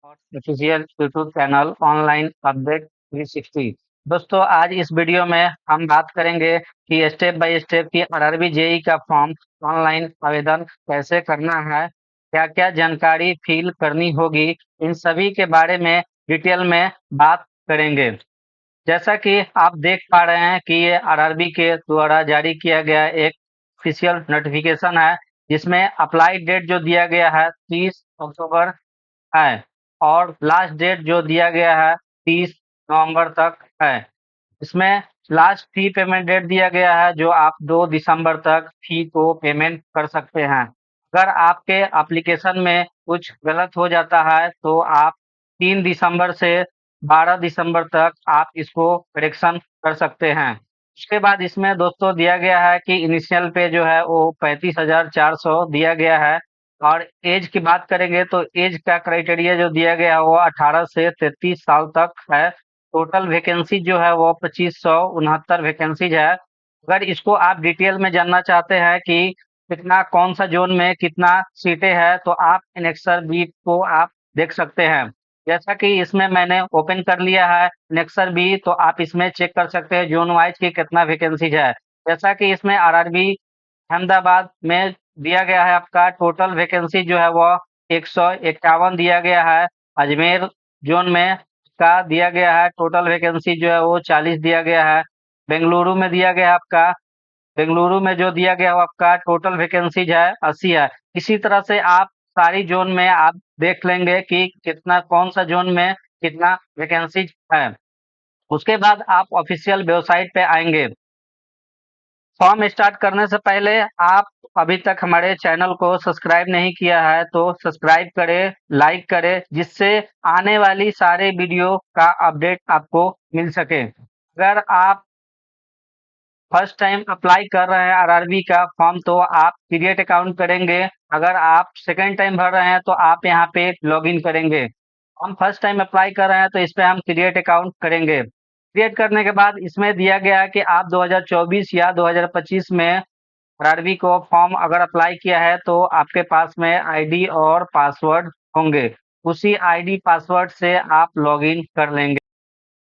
Official YouTube channel online update 360। दोस्तों, आज इस वीडियो में हम बात करेंगे कि स्टेप बाय स्टेप की आरआरबी जेई का फॉर्म ऑनलाइन आवेदन कैसे करना है, क्या क्या जानकारी फिल करनी होगी, इन सभी के बारे में डिटेल में बात करेंगे। जैसा कि आप देख पा रहे हैं कि ये आरआरबी के द्वारा जारी किया गया एक ऑफिशियल नोटिफिकेशन है, जिसमें अप्लाई डेट जो दिया गया है 30 अक्टूबर है और लास्ट डेट जो दिया गया है 30 नवंबर तक है। इसमें लास्ट फी पेमेंट डेट दिया गया है जो आप 2 दिसंबर तक फी को पेमेंट कर सकते हैं। अगर आपके एप्लीकेशन में कुछ गलत हो जाता है तो आप 3 दिसंबर से 12 दिसंबर तक आप इसको करेक्शन कर सकते हैं। उसके बाद इसमें दोस्तों दिया गया है कि इनिशियल पे जो है वो 35,400 दिया गया है। और एज की बात करेंगे तो एज का क्राइटेरिया जो दिया गया है वो 18 से 33 साल तक है। टोटल वैकेंसी जो है वो 2569 वैकेंसीज है। अगर इसको आप डिटेल में जानना चाहते हैं कि कितना कौन सा जोन में कितना सीटें हैं तो आप एनेक्सर बी को आप देख सकते हैं। जैसा कि इसमें मैंने ओपन कर लिया है एनेक्सर बी, तो आप इसमें चेक कर सकते हैं जोन वाइज की कितना वैकेंसीज है। जैसा कि इसमें आरआरबी अहमदाबाद में दिया गया है, आपका टोटल वैकेंसी जो है वो 151 दिया गया है। अजमेर जोन में का दिया गया है टोटल वैकेंसी जो है वो 40 दिया गया है। बेंगलुरु में दिया गया है आपका, बेंगलुरु में जो दिया गया है वो आपका टोटल वैकेंसीज है 80 है। इसी तरह से आप सारी जोन में आप देख लेंगे कि कितना कौन सा जोन में कितना वैकेंसीज है। उसके बाद आप ऑफिशियल वेबसाइट पे आएंगे। फॉर्म स्टार्ट करने से पहले आप अभी तक हमारे चैनल को सब्सक्राइब नहीं किया है तो सब्सक्राइब करें, लाइक करें, जिससे आने वाली सारे वीडियो का अपडेट आपको मिल सके। अगर आप फर्स्ट टाइम अप्लाई कर रहे हैं आरआरबी का फॉर्म तो आप क्रिएट अकाउंट करेंगे। अगर आप सेकेंड टाइम भर रहे हैं तो आप यहाँ पे लॉगिन करेंगे। हम फर्स्ट टाइम अप्लाई कर रहे हैं तो इस पे हम क्रिएट अकाउंट करेंगे। क्रिएट करने के बाद इसमें दिया गया है कि आप 2024 या 2025 में आरआरबी को फॉर्म अगर अप्लाई किया है तो आपके पास में आईडी और पासवर्ड होंगे। उसी आईडी पासवर्ड से आप लॉगिन कर लेंगे।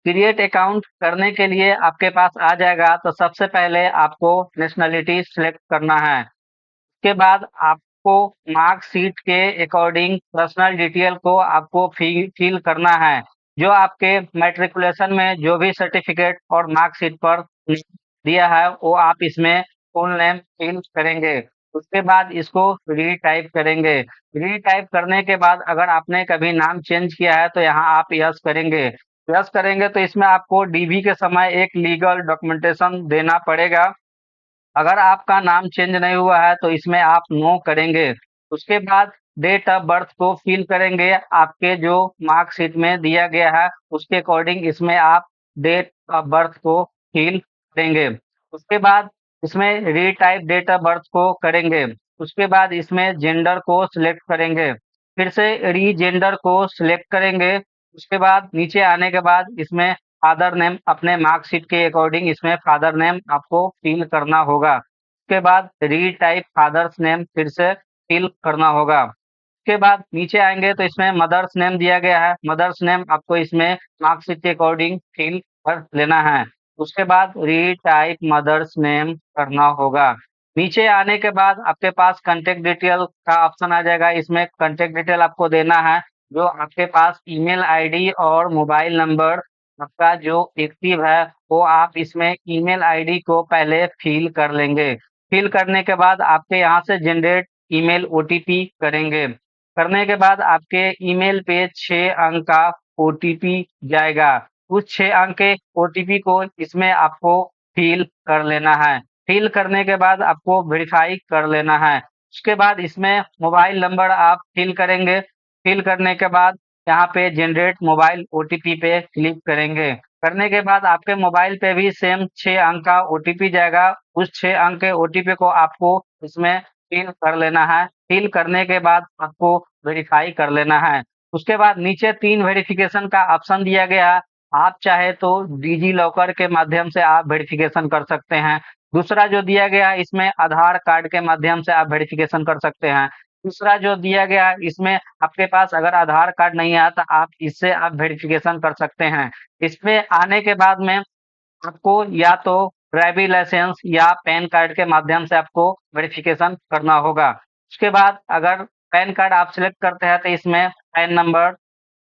क्रिएट अकाउंट करने के लिए आपके पास आ जाएगा तो सबसे पहले आपको नेशनलिटी सिलेक्ट करना है। उसके बाद आपको मार्कशीट के अकॉर्डिंग पर्सनल डिटेल को आपको फिल करना है। जो आपके मैट्रिकुलेशन में जो भी सर्टिफिकेट और मार्कशीट पर दिया है वो आप इसमें फुल नेम फिल करेंगे। उसके बाद इसको रीटाइप करेंगे। रीटाइप करने के बाद अगर आपने कभी नाम चेंज किया है तो यहाँ आप यस करेंगे। यस करेंगे तो इसमें आपको डीबी के समय एक लीगल डॉक्यूमेंटेशन देना पड़ेगा। अगर आपका नाम चेंज नहीं हुआ है तो इसमें आप नो करेंगे। उसके बाद डेट ऑफ बर्थ को फिल करेंगे। आपके जो मार्कशीट में दिया गया है उसके अकॉर्डिंग इसमें आप डेट ऑफ बर्थ को फिल करेंगे। उसके बाद इसमें रीटाइप डेट ऑफ बर्थ को करेंगे। उसके बाद इसमें जेंडर को सिलेक्ट करेंगे। फिर से रीजेंडर को सिलेक्ट करेंगे। उसके बाद नीचे आने के बाद इसमें फादर नेम अपने मार्कशीट के अकॉर्डिंग इसमें फादर नेम आपको फिल करना होगा। उसके बाद रीटाइप फादर्स नेम फिर से फिल करना होगा। उसके बाद नीचे आएंगे तो इसमें मदर्स नेम दिया गया है, मदर्स नेम आपको इसमें मार्कशीट के अकॉर्डिंग फिल कर लेना है। उसके बाद रीटाइप मदर्स नेम करना होगा। नीचे आने के बाद आपके पास कांटेक्ट डिटेल का ऑप्शन आ जाएगा। इसमें कांटेक्ट डिटेल आपको देना है। जो आपके पास ईमेल आईडी और मोबाइल नंबर आपका जो एक्टिव है वो आप इसमें ईमेल आईडी को पहले फिल कर लेंगे। फिल करने के बाद आपके यहाँ से जनरेट ईमेल ओटीपी करेंगे। करने के बाद आपके ईमेल पे 6 अंक का ओटीपी जाएगा। उस 6 अंक के ओटीपी को इसमें आपको फिल कर लेना है। फिल करने के बाद आपको वेरीफाई कर लेना है। उसके बाद इसमें मोबाइल नंबर आप फिल करेंगे। फिल करने के बाद यहाँ पे जनरेट मोबाइल ओटीपी पे क्लिक करेंगे। करने के बाद आपके मोबाइल पे भी सेम 6 अंक का ओटीपी जाएगा। उस 6 अंक के ओटीपी को आपको इसमें फिल कर लेना है। फिल करने के बाद आपको वेरीफाई कर लेना है। उसके बाद नीचे 3 वेरिफिकेशन का ऑप्शन दिया गया है। आप चाहे तो डिजी लॉकर के माध्यम से आप वेरिफिकेशन कर सकते हैं। दूसरा जो दिया गया है इसमें आधार कार्ड के माध्यम से आप वेरिफिकेशन कर सकते हैं। दूसरा जो दिया गया है इसमें आपके पास अगर आधार कार्ड नहीं है तो आप इससे आप वेरिफिकेशन कर सकते हैं। इसमें आने के बाद में आपको या तो ड्राइविंग लाइसेंस या पैन कार्ड के माध्यम से आपको वेरिफिकेशन करना होगा। उसके बाद अगर पैन कार्ड आप सिलेक्ट करते हैं तो इसमें पैन नंबर,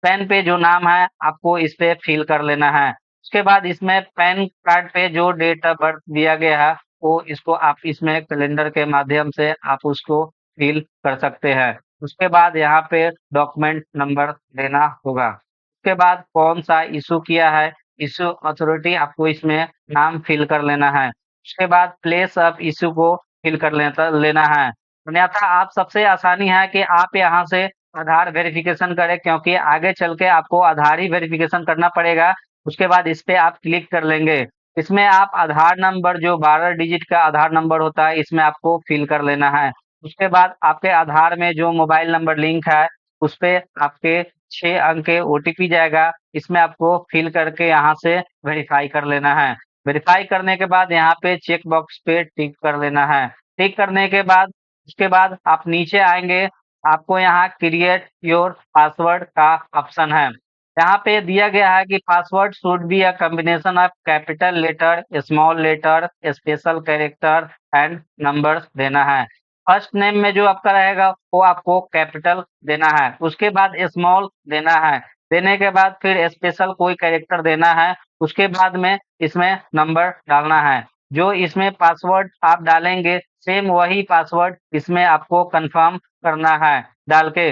पैन पे जो नाम है आपको इस पे फिल कर लेना है। उसके बाद इसमें पैन कार्ड पे जो डेट ऑफ बर्थ दिया गया है वो इसको आप इसमें कैलेंडर के माध्यम से आप उसको फिल कर सकते हैं। उसके बाद यहाँ पे डॉक्यूमेंट नंबर देना होगा। उसके बाद कौन सा इशू किया है, इशू अथॉरिटी आपको इसमें नाम फिल कर लेना है। उसके बाद प्लेस ऑफ इशू को फिल कर लेना है। अन्यथा आप सबसे आसानी है कि आप यहाँ से आधार वेरिफिकेशन करें, क्योंकि आगे चल के आपको आधार ही वेरिफिकेशन करना पड़ेगा। उसके बाद इस पे आप क्लिक कर लेंगे। इसमें आप आधार नंबर जो 12 डिजिट का आधार नंबर होता है इसमें आपको फिल कर लेना है। उसके बाद आपके आधार में जो मोबाइल नंबर लिंक है उस पे आपके 6 अंक के ओटीपी जाएगा। इसमें आपको फिल करके यहाँ से वेरीफाई कर लेना है। वेरीफाई करने के बाद यहाँ पे चेक बॉक्स पे टिक कर लेना है। टिक करने के बाद उसके बाद आप नीचे आएँगे, आपको यहाँ क्रिएट योर पासवर्ड का ऑप्शन है। यहाँ पे दिया गया है कि password should be a combination of capital letter, small letter, special character and numbers देना है। फर्स्ट नेम में जो आपका रहेगा वो आपको कैपिटल देना है, उसके बाद स्मॉल देना है, देने के बाद फिर स्पेशल कोई कैरेक्टर देना है, उसके बाद में इसमें नंबर डालना है। जो इसमें पासवर्ड आप डालेंगे सेम वही पासवर्ड इसमें आपको कंफर्म करना है डाल के।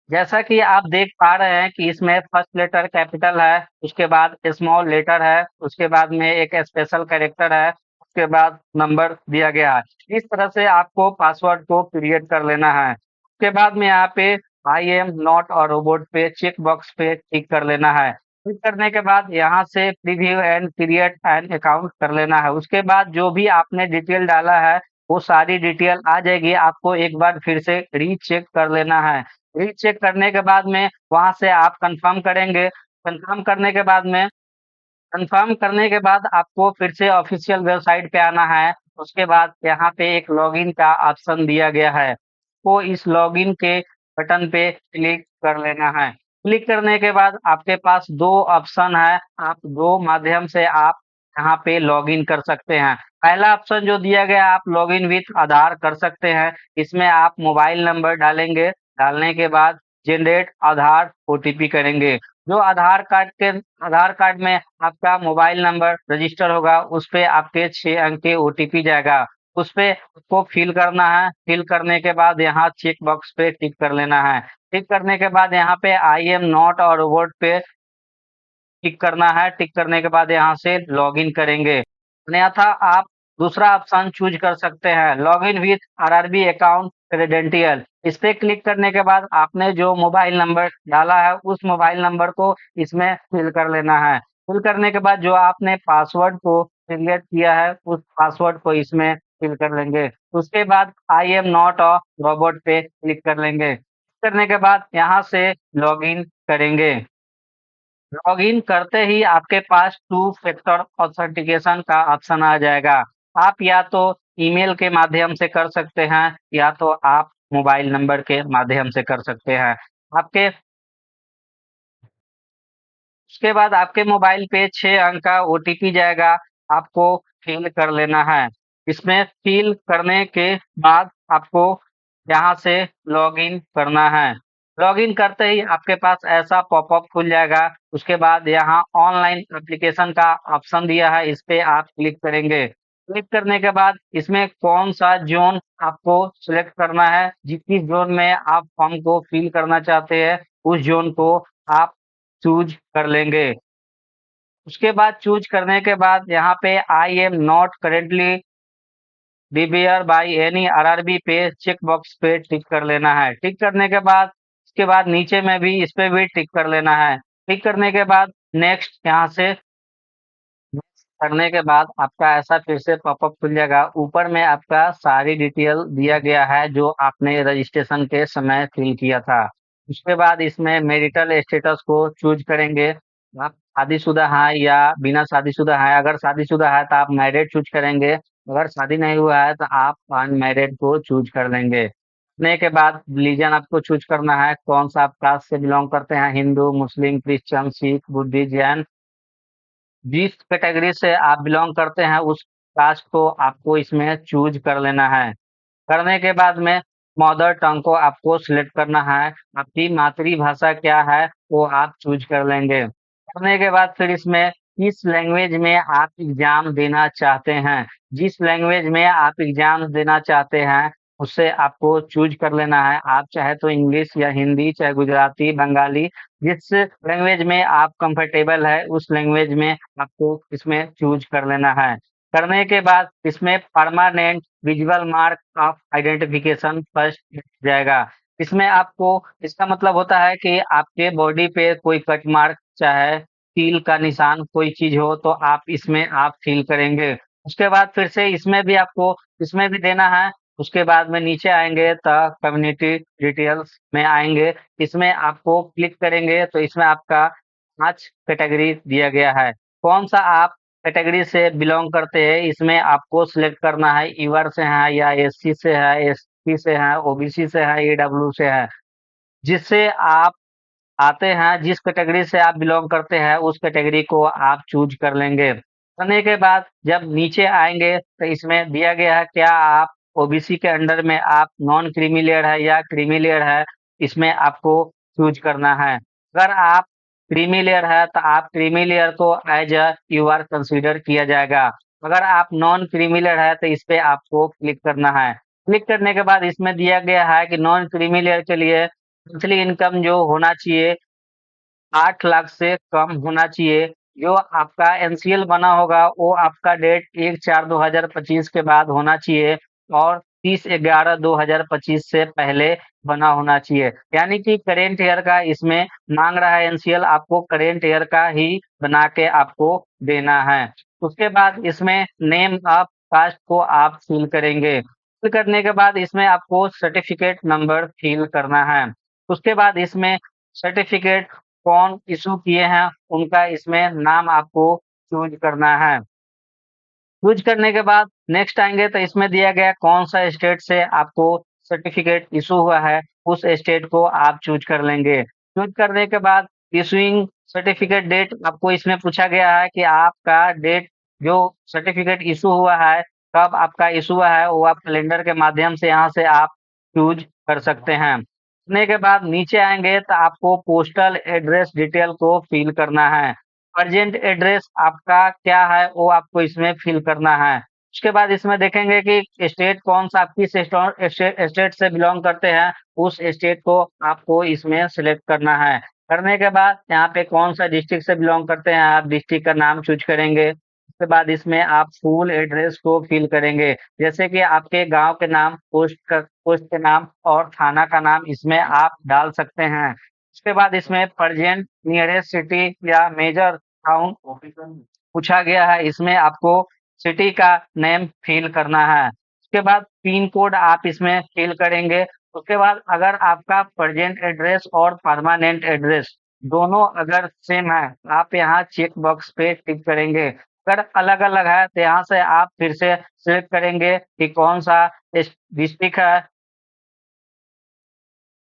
जैसा कि आप देख पा रहे हैं कि इसमें फर्स्ट लेटर कैपिटल है, उसके बाद स्मॉल लेटर है, उसके बाद में एक स्पेशल कैरेक्टर है, उसके बाद नंबर दिया गया है। इस तरह से आपको पासवर्ड को क्रिएट कर लेना है। उसके बाद में यहाँ पे I am not a robot पे चेक बॉक्स पे टिक कर लेना है। टिक करने के बाद यहाँ से preview and create an account कर लेना है। उसके बाद जो भी आपने डिटेल डाला है वो सारी डिटेल आ जाएगी, आपको एक बार फिर से रीचेक कर लेना है। रीचेक करने के बाद में वहाँ से आप कंफर्म करेंगे। कंफर्म करने के बाद में कंफर्म करने के बाद आपको फिर से ऑफिशियल वेबसाइट पे आना है। उसके बाद यहाँ पे एक लॉगिन का ऑप्शन दिया गया है। तो इस लॉगिन के बटन पे क्लिक कर लेना है। क्लिक करने के बाद आपके पास 2 ऑप्शन है। आप 2 माध्यम से आप यहाँ पे लॉगिन कर सकते हैं। पहला ऑप्शन जो दिया गया है आप लॉगिन विथ आधार कर सकते हैं। इसमें आप मोबाइल नंबर डालेंगे, डालने के बाद जनरेट आधार ओटीपी करेंगे। जो आधार कार्ड में आपका मोबाइल नंबर रजिस्टर होगा, उस पे आपके 6 अंक के ओटीपी जाएगा। उस पे आपको फिल करना है। फिल करने के बाद यहाँ चेक बॉक्स पे टिक कर लेना है। टिक करने के बाद यहाँ पे आई एम नॉट और रोबोट पे टिक करना है। टिक करने के बाद यहाँ से लॉगिन करेंगे। अन्यथा आप दूसरा ऑप्शन चूज़ कर सकते हैं, login with RRB account credential. इस पे क्लिक करने के बाद आपने जो मोबाइल नंबर डाला है, उस मोबाइल नंबर को इसमें फिल कर लेना है। फिल करने के बाद जो आपने पासवर्ड को क्रिएट किया है, उस पासवर्ड को इसमें फिल कर लेंगे। उसके बाद आई एम नॉट अ रोबोट पे क्लिक कर लेंगे। करने के बाद यहाँ से लॉगिन करेंगे। लॉगिन करते ही आपके पास टू फैक्टर ऑथेंटिकेशन का ऑप्शन आ जाएगा। आप या तो ईमेल के माध्यम से कर सकते हैं या तो आप मोबाइल नंबर के माध्यम से कर सकते हैं। आपके उसके बाद आपके मोबाइल पे 6 अंक का ओटीपी जाएगा, आपको फिल कर लेना है। इसमें फिल करने के बाद आपको यहाँ से लॉगिन करना है। लॉगिन करते ही आपके पास ऐसा पॉपअप खुल जाएगा। उसके बाद यहाँ ऑनलाइन एप्लीकेशन का ऑप्शन दिया है, इस पे आप क्लिक करेंगे। क्लिक करने के बाद इसमें कौन-सा ज़ोन आपको सिलेक्ट करना है, जिस ज़ोन में आप फॉर्म को फिल करना चाहते हैं, उस ज़ोन को आप चूज़ कर लेंगे। उसके बाद चूज़ करने के बाद यहाँ पे I am not currently debarred by any RRB पे चेक बॉक्स पे टिक कर लेना है। टिक करने के बाद उसके बाद नीचे में भी इस पे भी टिक कर लेना है। टिक करने के बाद नेक्स्ट यहाँ से करने के बाद आपका ऐसा फिर से पॉपअप खुल जाएगा। ऊपर में आपका सारी डिटेल दिया गया है जो आपने रजिस्ट्रेशन के समय फिल किया था। उसके बाद इसमें मैरिटल स्टेटस को चूज़ करेंगे। आप शादीशुदा हैं या बिना शादीशुदा हैं। अगर शादीशुदा है तो आप मैरिड चूज़ करेंगे। अगर शादी नहीं हुआ है तो आप अनमैरिड को चूज़ कर लेंगे। करने के बाद रिलीजन आपको चूज करना है, कौन सा आप कास्ट से बिलोंग करते हैं, हिंदू, मुस्लिम, क्रिश्चियन, सिख, बुद्धिस्ट, जैन। जिस कैटेगरी से आप बिलोंग करते हैं उस कास्ट को आपको इसमें चूज कर लेना है। करने के बाद में मदर टंग को आपको सिलेक्ट करना है। आपकी मातृभाषा क्या है वो आप चूज कर लेंगे। करने के बाद फिर इसमें किस लैंग्वेज में आप एग्जाम देना चाहते हैं, जिस लैंग्वेज में आप एग्जाम देना चाहते हैं उससे आपको चूज कर लेना है। आप चाहे तो इंग्लिश या हिंदी, चाहे गुजराती, बंगाली, जिस लैंग्वेज में आप कंफर्टेबल है उस लैंग्वेज में आपको इसमें चूज कर लेना है। करने के बाद इसमें permanent visual mark of identification first जाएगा। इसमें आपको, इसका मतलब होता है कि आपके बॉडी पे कोई कट मार्क, चाहे कील का निशान, कोई चीज हो तो आप इसमें आप फिल करेंगे। उसके बाद फिर से इसमें भी आपको इसमें भी देना है। उसके बाद में नीचे आएंगे तो कम्युनिटी डिटेल्स में आएंगे, इसमें आपको क्लिक करेंगे तो इसमें आपका 5 कैटेगरी दिया गया है। कौन सा आप कैटेगरी से बिलोंग करते हैं इसमें आपको सिलेक्ट करना है। ईवर से है या एससी से है, एसटी से है, ओबीसी से है, ईडब्ल्यू से है। जिससे आप आते हैं, जिस कैटेगरी से आप बिलोंग करते हैं उस कैटेगरी को आप चूज कर लेंगे। करने के बाद जब नीचे आएंगे तो इसमें दिया गया है क्या आप ओबीसी के अंडर में आप नॉन क्रीमी लेयर है या क्रीमी लेयर है, इसमें आपको चूज करना है। अगर आप क्रीमी लेयर है तो आप क्रीमी लेयर को एज अ यूआर कंसीडर किया जाएगा। अगर आप नॉन क्रीमी लेयर है तो इस पे आपको क्लिक करना है। क्लिक करने के बाद इसमें दिया गया है कि नॉन क्रीमी लेयर के लिए मंथली इनकम जो होना चाहिए 8 लाख से कम होना चाहिए। जो आपका एनसीएल बना होगा वो आपका डेट 1/4/2025 के बाद होना चाहिए और 30/11/2025 से पहले बना होना चाहिए। यानी कि करेंट ईयर का इसमें मांग रहा है एनसीएल, आपको करेंट ईयर का ही बना के आपको देना है। उसके बाद इसमें नेम ऑफ कास्ट को आप फिल करेंगे। फिल करने के बाद इसमें आपको सर्टिफिकेट नंबर फिल करना है। उसके बाद इसमें सर्टिफिकेट कौन इशू किए हैं उनका इसमें नाम आपको चूज करना है। चूज करने के बाद नेक्स्ट आएंगे तो इसमें दिया गया कौन सा स्टेट से आपको सर्टिफिकेट इशू हुआ है, उस स्टेट को आप चूज कर लेंगे। चूज करने के बाद इशूइंग सर्टिफिकेट डेट आपको इसमें पूछा गया है कि आपका डेट जो सर्टिफिकेट इशू हुआ है कब आपका इशू हुआ है वो आप कैलेंडर के माध्यम से यहाँ से आप चूज कर सकते हैं। करने के बाद नीचे आएंगे तो आपको पोस्टल एड्रेस डिटेल को फिल करना है। अर्जेंट एड्रेस आपका क्या है वो आपको इसमें फिल करना है। उसके बाद इसमें देखेंगे कि स्टेट कौन सा, आप किस स्टेट से बिलोंग करते हैं उस स्टेट को आपको इसमें सिलेक्ट करना है। करने के बाद यहाँ पे कौन सा डिस्ट्रिक्ट से बिलोंग करते हैं आप डिस्ट्रिक्ट का नाम चूज करेंगे। उसके बाद इसमें आप फुल एड्रेस को फिल करेंगे, जैसे कि आपके गांव के नाम, पोस्ट के नाम और थाना का नाम इसमें आप डाल सकते हैं। उसके बाद इसमें प्रेजेंट नियरेस्ट सिटी या मेजर टाउन पूछा गया है, इसमें आपको सिटी का नेम फिल करना है। उसके बाद पिन कोड आप इसमें फिल करेंगे। उसके बाद अगर आपका प्रेजेंट एड्रेस और परमानेंट एड्रेस दोनों अगर सेम है आप यहाँ चेक बॉक्स पे टिक करेंगे। अगर अलग अलग है तो यहाँ से आप फिर से सिलेक्ट करेंगे कि कौन सा डिस्ट्रिक्ट है।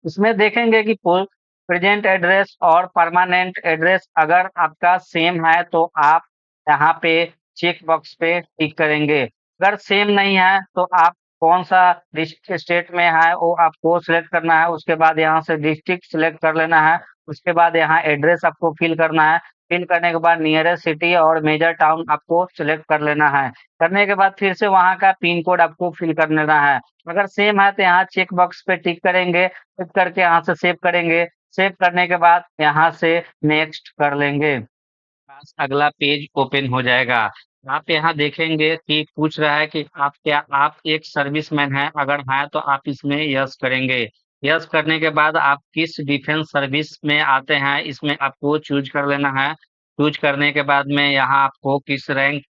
इसमें देखेंगे कि प्रेजेंट एड्रेस और परमानेंट एड्रेस अगर आपका सेम है तो आप यहाँ पे चेक बॉक्स पे टिक करेंगे। अगर सेम नहीं है तो आप कौन सा डिस्ट्रिक्ट स्टेट में है वो आपको सिलेक्ट करना है। उसके बाद यहाँ से डिस्ट्रिक्ट सिलेक्ट कर लेना है। उसके बाद यहाँ एड्रेस आपको फिल करना है। फिल करने के बाद नियरेस्ट सिटी और मेजर टाउन आपको सिलेक्ट कर लेना है। करने के बाद फिर से वहाँ का पिन कोड आपको फिल कर लेना है। अगर सेम है तो यहाँ चेक बॉक्स पे टिक करेंगे, टिक करके यहाँ से सेव करेंगे। सेव करने के बाद यहाँ से नेक्स्ट कर लेंगे। पास अगला पेज ओपन हो जाएगा। आप यहाँ देखेंगे कि पूछ रहा है कि आप एक सर्विसमैन हैं, अगर है तो आप इसमें यस करेंगे। यस करने के बाद आप किस डिफेंस सर्विस में आते हैं इसमें आपको चूज कर लेना है। चूज करने के बाद में यहाँ आपको किस रैंक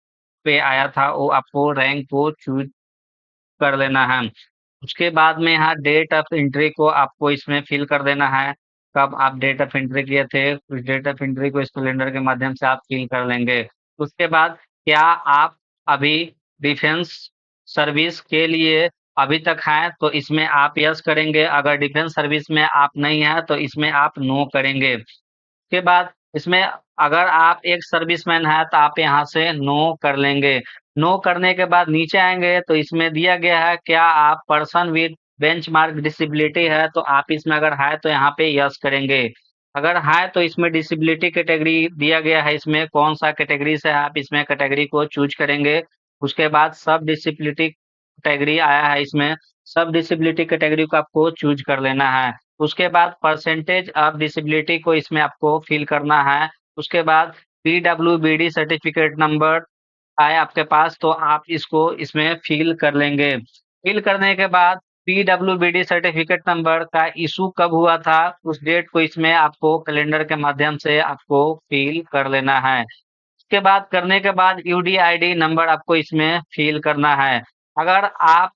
पे आया था वो आपको रैंक को चूज कर लेना है। उसके बाद में यहाँ डेट ऑफ एंट्री को आपको इसमें फिल कर देना है। कब आप डेट ऑफ एंट्री किए थे उस डेट ऑफ एंट्री को इस कैलेंडर के माध्यम से आप फिल कर लेंगे। उसके बाद क्या आप अभी डिफेंस सर्विस के लिए अभी तक हैं तो इसमें आप यस करेंगे, अगर डिफेंस सर्विस में आप नहीं हैं तो इसमें आप नो करेंगे। उसके बाद इसमें अगर आप एक सर्विसमैन हैं तो आप यहाँ से नो कर लेंगे। नो करने के बाद नीचे आएंगे तो इसमें दिया गया है क्या आप पर्सन विद बेंचमार्क डिसेबिलिटी है, तो आप इसमें अगर है तो यहाँ पे यस करेंगे। अगर है तो इसमें डिसेबिलिटी कैटेगरी दिया गया है, इसमें कौन सा कैटेगरी से है आप इसमें कैटेगरी को चूज करेंगे। उसके बाद सब डिसेबिलिटी कैटेगरी आया है, इसमें सब डिसेबिलिटी कैटेगरी को आपको चूज कर लेना है। उसके बाद परसेंटेज ऑफ डिसेबिलिटी को इसमें आपको फिल करना है। उसके बाद पीडब्ल्यूबीडी सर्टिफिकेट नंबर आए आपके पास तो आप इसको इसमें फिल कर लेंगे। फिल करने के बाद पीडब्ल्यूबीडी सर्टिफिकेट नंबर का इशू कब हुआ था उस डेट को इसमें आपको कैलेंडर के माध्यम से आपको फिल कर लेना है। उसके बाद करने के बाद यूडीआईडी नंबर आपको इसमें फिल करना है। अगर आप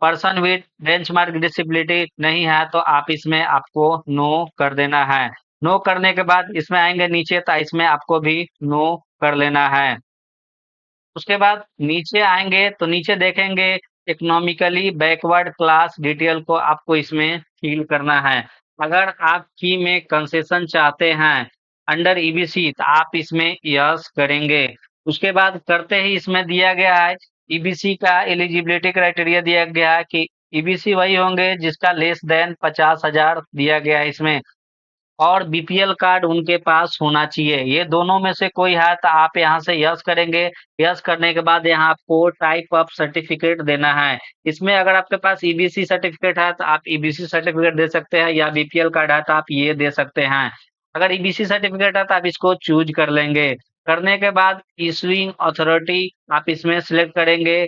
पर्सन विद बेंचमार्क डिसेबिलिटी नहीं है तो आप इसमें आपको नो कर देना है। नो करने के बाद इसमें आएंगे नीचे तो इसमें आपको भी नो कर लेना है। उसके बाद नीचे आएंगे तो नीचे देखेंगे इकोनॉमिकली बैकवर्ड क्लास डिटेल को आपको इसमें फिल करना है। अगर आप फी में कंसेशन चाहते हैं अंडर ईबीसी तो आप इसमें यस करेंगे। उसके बाद करते ही इसमें दिया गया है ईबीसी का एलिजिबिलिटी क्राइटेरिया दिया गया है कि ईबीसी वही होंगे जिसका लेस देन 50,000 दिया गया है इसमें, और बीपीएल कार्ड उनके पास होना चाहिए। ये दोनों में से कोई है तो आप यहाँ से यस करेंगे। यस करने के बाद यहाँ आपको टाइप ऑफ सर्टिफिकेट देना है। इसमें अगर आपके पास ईबीसी सर्टिफिकेट है तो आप ईबीसी सर्टिफिकेट दे सकते हैं, या बीपीएल कार्ड है तो आप ये दे सकते हैं। अगर ईबीसी सर्टिफिकेट है तो आप इसको चूज कर लेंगे। करने के बाद इशुइंग अथॉरिटी आप इसमें सिलेक्ट करेंगे,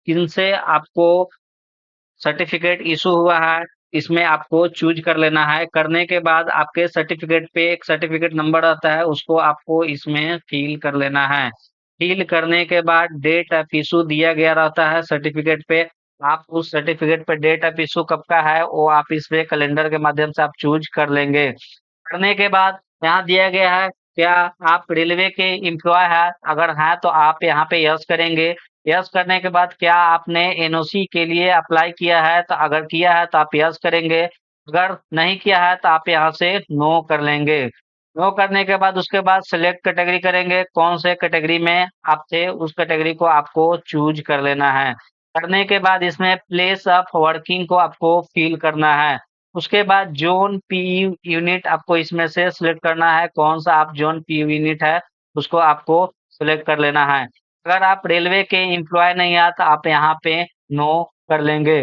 किनसे आपको सर्टिफिकेट इशू हुआ है इसमें आपको चूज कर लेना है। करने के बाद आपके सर्टिफिकेट पे एक सर्टिफिकेट नंबर आता है, उसको आपको इसमें फिल कर लेना है। फिल करने के बाद डेट ऑफ इशू दिया गया रहता है सर्टिफिकेट पे, आप उस सर्टिफिकेट पे डेट ऑफ इशू कब का है वो आप इस पे कैलेंडर के माध्यम से आप चूज कर लेंगे। करने के बाद यहाँ दिया गया है क्या आप रेलवे के एम्प्लॉय है, अगर है तो आप यहाँ पे यस करेंगे। यस करने के बाद क्या आपने एनओसी के लिए अप्लाई किया है, तो अगर किया है तो आप यस करेंगे। अगर नहीं किया है तो आप यहाँ से नो कर लेंगे। नो करने के बाद उसके बाद सिलेक्ट कैटेगरी करेंगे, कौन से कैटेगरी में आप थे उस कैटेगरी को आपको चूज कर लेना है। करने के बाद इसमें प्लेस ऑफ वर्किंग को आपको फिल करना है। उसके बाद जोन पीयू यूनिट आपको इसमें से सिलेक्ट करना है, कौन सा आप जोन पीयू यूनिट है उसको आपको सिलेक्ट कर लेना है। अगर आप रेलवे के एम्प्लॉय नहीं है तो आप यहाँ पे नो कर लेंगे।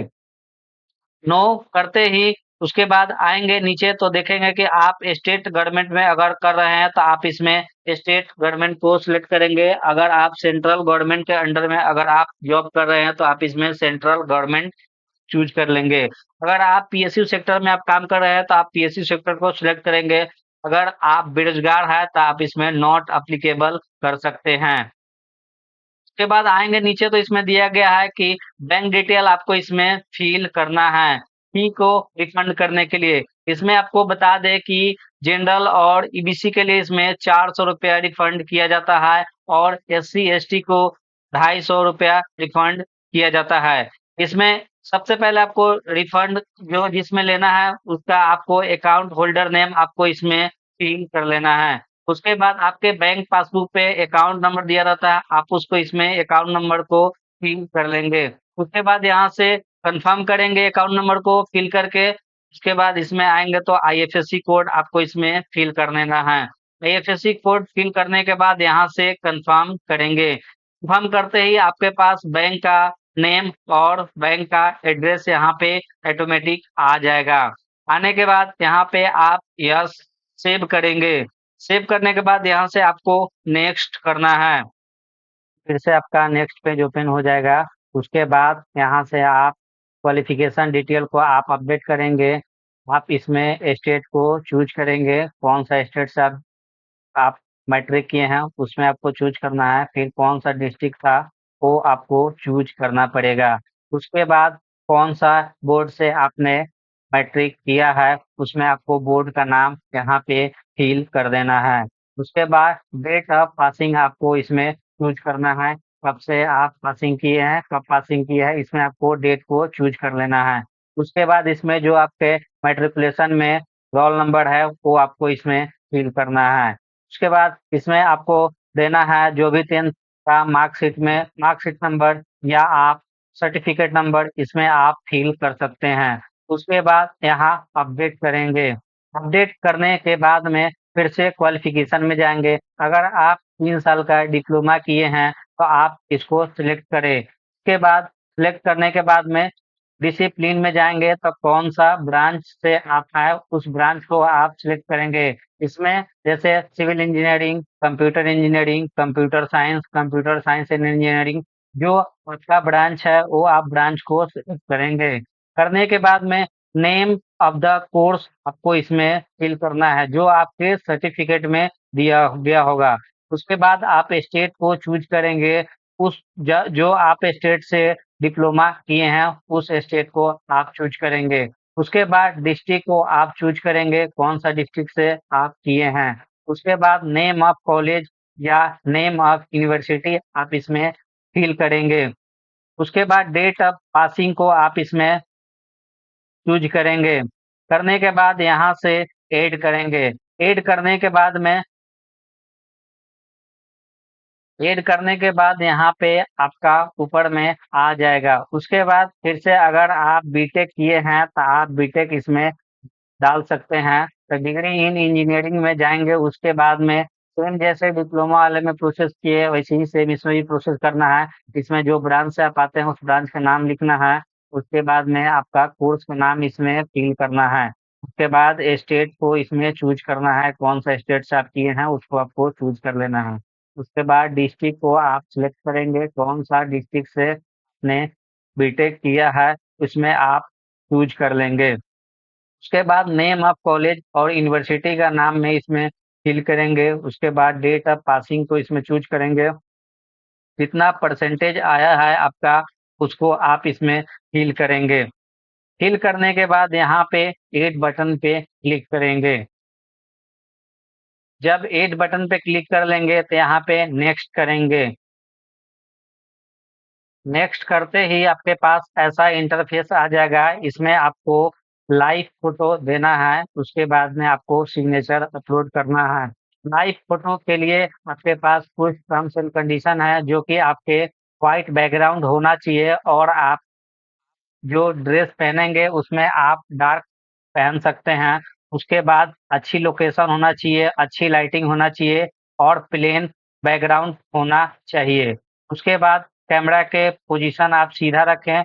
नो करते ही उसके बाद आएंगे नीचे तो देखेंगे कि आप स्टेट गवर्नमेंट में अगर कर रहे हैं तो आप इसमें स्टेट गवर्नमेंट को सिलेक्ट करेंगे। अगर आप सेंट्रल गवर्नमेंट के अंडर में अगर आप जॉब कर रहे हैं तो आप इसमें सेंट्रल गवर्नमेंट चूज कर लेंगे। अगर आप पीएसयू सेक्टर में आप काम कर रहे हैं तो आप पीएसयू सेक्टर को सिलेक्ट करेंगे। अगर आप बेरोजगार हैं तो आप इसमें नॉट अप्लीकेबल कर सकते हैं। उसके बाद आएंगे नीचे तो इसमें दिया गया है कि बैंक डिटेल आपको इसमें फिल करना है फी को रिफंड करने के लिए। इसमें आपको बता दें कि जनरल और ईबीसी के लिए इसमें 400 रुपया रिफंड किया जाता है, और एससी एसटी को 250 रुपया रिफंड किया जाता है। इसमें सबसे पहले आपको रिफंड जो जिसमें लेना है उसका आपको अकाउंट होल्डर नेम आपको इसमें फिल कर लेना है। उसके बाद आपके बैंक पासबुक पे अकाउंट नंबर दिया रहता है, आप उसको इसमें अकाउंट नंबर को फिल कर लेंगे। उसके बाद यहाँ से कंफर्म करेंगे अकाउंट नंबर को फिल करके। उसके बाद इसमें आएंगे तो आईएफएससी कोड आपको इसमें फिल कर लेना है। आईएफएससी कोड फिल करने के बाद यहाँ से कंफर्म करेंगे। कंफर्म करते ही आपके पास बैंक का नेम और बैंक का एड्रेस यहाँ पे ऑटोमेटिक आ जाएगा। आने के बाद यहाँ पे आप यस सेव करेंगे। सेव करने के बाद यहाँ से आपको नेक्स्ट करना है। फिर से आपका नेक्स्ट पेज ओपन हो जाएगा। उसके बाद यहाँ से आप क्वालिफिकेशन डिटेल को आप अपडेट करेंगे। आप इसमें स्टेट को चूज करेंगे, कौन सा स्टेट से आप मैट्रिक किए हैं उसमें आपको चूज करना है। फिर कौन सा डिस्ट्रिक्ट था वो आपको चूज करना पड़ेगा। उसके बाद कौन सा बोर्ड से आपने मैट्रिक किया है उसमें आपको बोर्ड का नाम यहाँ पे फिल कर देना है। उसके बाद डेट ऑफ पासिंग आपको इसमें चूज करना है, कब से आप पासिंग किए हैं, कब पासिंग किए हैं, इसमें आपको डेट को चूज कर लेना है। उसके बाद इसमें जो आपके मैट्रिकुलेशन में रोल नंबर है वो आपको इसमें फिल करना है। उसके बाद इसमें आपको देना है जो भी 10th का मार्कशीट में मार्कशीट नंबर या आप सर्टिफिकेट नंबर इसमें आप फिल कर सकते हैं। उसके बाद यहाँ अपडेट करेंगे। अपडेट करने के बाद में फिर से क्वालिफिकेशन में जाएंगे। अगर आप 3 साल का डिप्लोमा किए हैं तो आप इसको सिलेक्ट करें। उसके बाद सिलेक्ट करने के बाद में डिसिप्लिन में जाएंगे तो कौन सा ब्रांच से आप आए उस ब्रांच को आप सिलेक्ट करेंगे। इसमें जैसे civil engineering, computer science and engineering, जो आपका ब्रांच है वो आप ब्रांच को सिलेक्ट करेंगे। करने के बाद में नेम ऑफ द कोर्स आपको इसमें फिल करना है जो आपके सर्टिफिकेट में दिया गया होगा। उसके बाद आप स्टेट को चूज करेंगे। जो आप स्टेट से डिप्लोमा किए हैं उस स्टेट को आप चूज करेंगे। उसके बाद डिस्ट्रिक्ट को आप चूज करेंगे कौन सा डिस्ट्रिक्ट से आप किए हैं। उसके बाद नेम ऑफ कॉलेज या नेम ऑफ यूनिवर्सिटी आप इसमें फिल करेंगे। उसके बाद डेट ऑफ पासिंग को आप इसमें चूज करेंगे। करने के बाद यहाँ से ऐड करेंगे। ऐड करने के बाद में ऐड करने के बाद यहाँ पे आपका ऊपर में आ जाएगा। उसके बाद फिर से अगर आप बीटेक किए हैं तो आप बीटेक इसमें डाल सकते हैं। तो डिग्री इन इंजीनियरिंग में जाएंगे। उसके बाद में सेम जैसे डिप्लोमा वाले में प्रोसेस किए वैसे ही सेम इसमें भी प्रोसेस करना है। इसमें जो ब्रांच से आप आते हैं उस ब्रांच का नाम लिखना है। उसके बाद में आपका कोर्स का नाम इसमें फिल करना है। उसके बाद स्टेट को इसमें चूज करना है कौन सा स्टेट से आप किए हैं उसको आपको चूज कर लेना है। उसके बाद डिस्ट्रिक्ट को आप सिलेक्ट करेंगे कौन सा डिस्ट्रिक्ट से आपने बीटेक किया है उसमें आप चूज कर लेंगे। उसके बाद नेम ऑफ कॉलेज और यूनिवर्सिटी का नाम में इसमें फिल करेंगे। उसके बाद डेट ऑफ पासिंग को इसमें चूज करेंगे। जितना परसेंटेज आया है आपका उसको आप इसमें फिल करेंगे। फिल करने के बाद यहाँ पे एड बटन पे क्लिक करेंगे। जब एड बटन पे क्लिक कर लेंगे तो यहाँ पे नेक्स्ट करेंगे। नेक्स्ट करते ही आपके पास ऐसा इंटरफेस आ जाएगा। इसमें आपको लाइव फोटो देना है। उसके बाद में आपको सिग्नेचर अपलोड करना है। लाइव फोटो के लिए आपके पास कुछ टर्म्स एंड कंडीशन है जो कि आपके व्हाइट बैकग्राउंड होना चाहिए और आप जो ड्रेस पहनेंगे उसमें आप डार्क पहन सकते हैं। उसके बाद अच्छी लोकेशन होना चाहिए, अच्छी लाइटिंग होना चाहिए और प्लेन बैकग्राउंड होना चाहिए। उसके बाद कैमरा के पोजीशन आप सीधा रखें।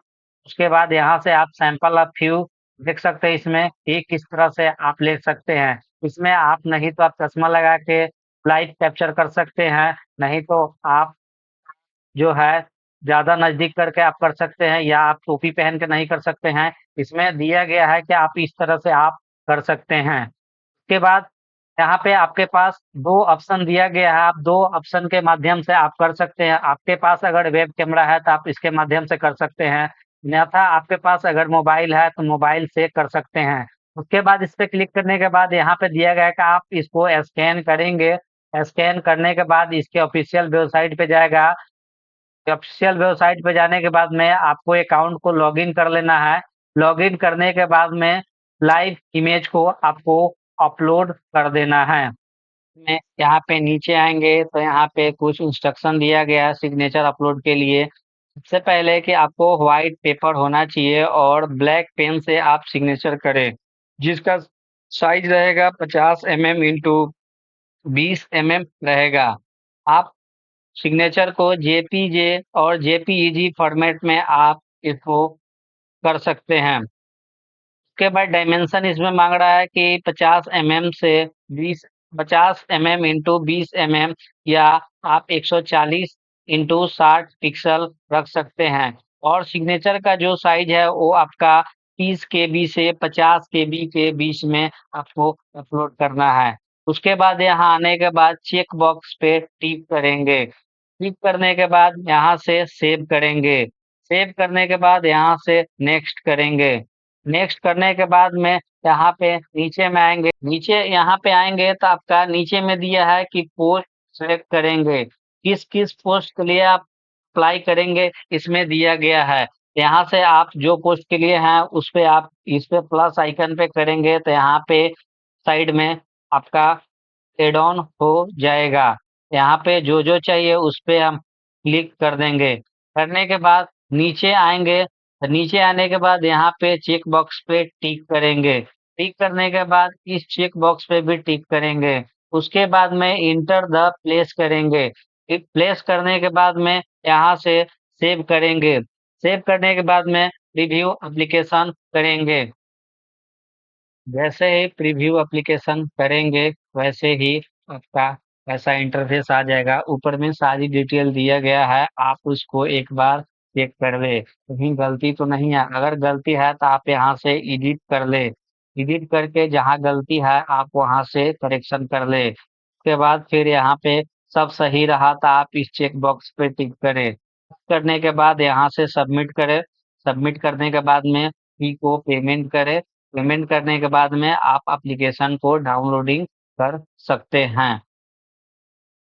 उसके बाद यहाँ से आप सैंपल ऑफ व्यू देख सकते हैं। इसमें कि किस तरह से आप ले सकते हैं। इसमें आप नहीं तो आप चश्मा लगा के लाइव कैप्चर कर सकते हैं, नहीं तो आप जो है ज़्यादा नज़दीक करके आप कर सकते हैं या आप टोपी पहन के नहीं कर सकते हैं। इसमें दिया गया है कि आप इस तरह से आप कर सकते हैं। उसके बाद यहाँ पे आपके पास 2 ऑप्शन दिया गया है। आप 2 ऑप्शन के माध्यम से आप कर सकते हैं। आपके पास अगर वेब कैमरा है तो आप इसके माध्यम से कर सकते हैं, अन्यथा आपके पास अगर मोबाइल है तो मोबाइल से कर सकते हैं। उसके बाद इस पे क्लिक करने के बाद यहाँ पे दिया गया है कि आप इसको स्कैन करेंगे। स्कैन करने के बाद इसके ऑफिशियल वेबसाइट पे जाएगा। ऑफिशियल वेबसाइट पे जाने के बाद में आपको अकाउंट को लॉगिन कर लेना है। लॉगिन करने के बाद में लाइव इमेज को आपको अपलोड कर देना है। में यहाँ पे नीचे आएंगे तो यहाँ पे कुछ इंस्ट्रक्शन दिया गया है सिग्नेचर अपलोड के लिए। सबसे पहले कि आपको व्हाइट पेपर होना चाहिए और ब्लैक पेन से आप सिग्नेचर करें, जिसका साइज रहेगा 50 mm इंटू 20 mm रहेगा। आप सिग्नेचर को जेपीजे और जेपीईजी फॉर्मेट में आप इसको कर सकते हैं। उसके बाद डायमेंशन इसमें मांग रहा है कि 50 mm से 50 mm इंटू 20 mm या आप 140 इंटू 60 पिक्सल रख सकते हैं। और सिग्नेचर का जो साइज है वो आपका 30 KB से 50 KB के बीच में आपको अपलोड करना है। उसके बाद यहाँ आने के बाद चेक बॉक्स पे टिक करेंगे। क्लिक करने के बाद यहाँ से सेव करेंगे। सेव करने के बाद यहाँ से नेक्स्ट करेंगे। नेक्स्ट करने के बाद में यहाँ पे नीचे में आएंगे। नीचे यहाँ पे आएंगे तो आपका नीचे में दिया है कि पोस्ट सेलेक्ट करेंगे। किस किस पोस्ट के लिए आप अप्लाई करेंगे इसमें दिया गया है। यहाँ से आप जो पोस्ट के लिए हैं उस पे आप इस पे प्लस आइकन पे करेंगे तो यहाँ पे साइड में आपका एड ऑन हो जाएगा। यहाँ पे जो जो चाहिए उस पे हम क्लिक कर देंगे। करने के बाद नीचे आएंगे, नीचे आने के बाद यहाँ पे चेक बॉक्स पे टिक करेंगे। टिक करने के बाद इस चेक बॉक्स पे भी टिक करेंगे। उसके बाद में इंटर द प्लेस करेंगे। प्लेस करने के बाद में यहाँ से सेव करेंगे। सेव करने के बाद में रिव्यू एप्लीकेशन करेंगे। जैसे ही प्रीव्यू एप्लीकेशन करेंगे वैसे ही आपका ऐसा इंटरफेस आ जाएगा। ऊपर में सारी डिटेल दिया गया है, आप उसको एक बार चेक कर ले कहीं गलती तो नहीं है। अगर गलती है तो आप यहाँ से एडिट कर ले। एडिट करके जहाँ गलती है आप वहाँ से करेक्शन कर ले। उसके बाद फिर यहाँ पे सब सही रहा तो आप इस चेक बॉक्स पे टिक करें। करने के बाद यहाँ से सबमिट करें। सबमिट करने के बाद में फी को पेमेंट करें। पेमेंट करने के बाद में आप एप्लीकेशन को डाउनलोडिंग कर सकते हैं।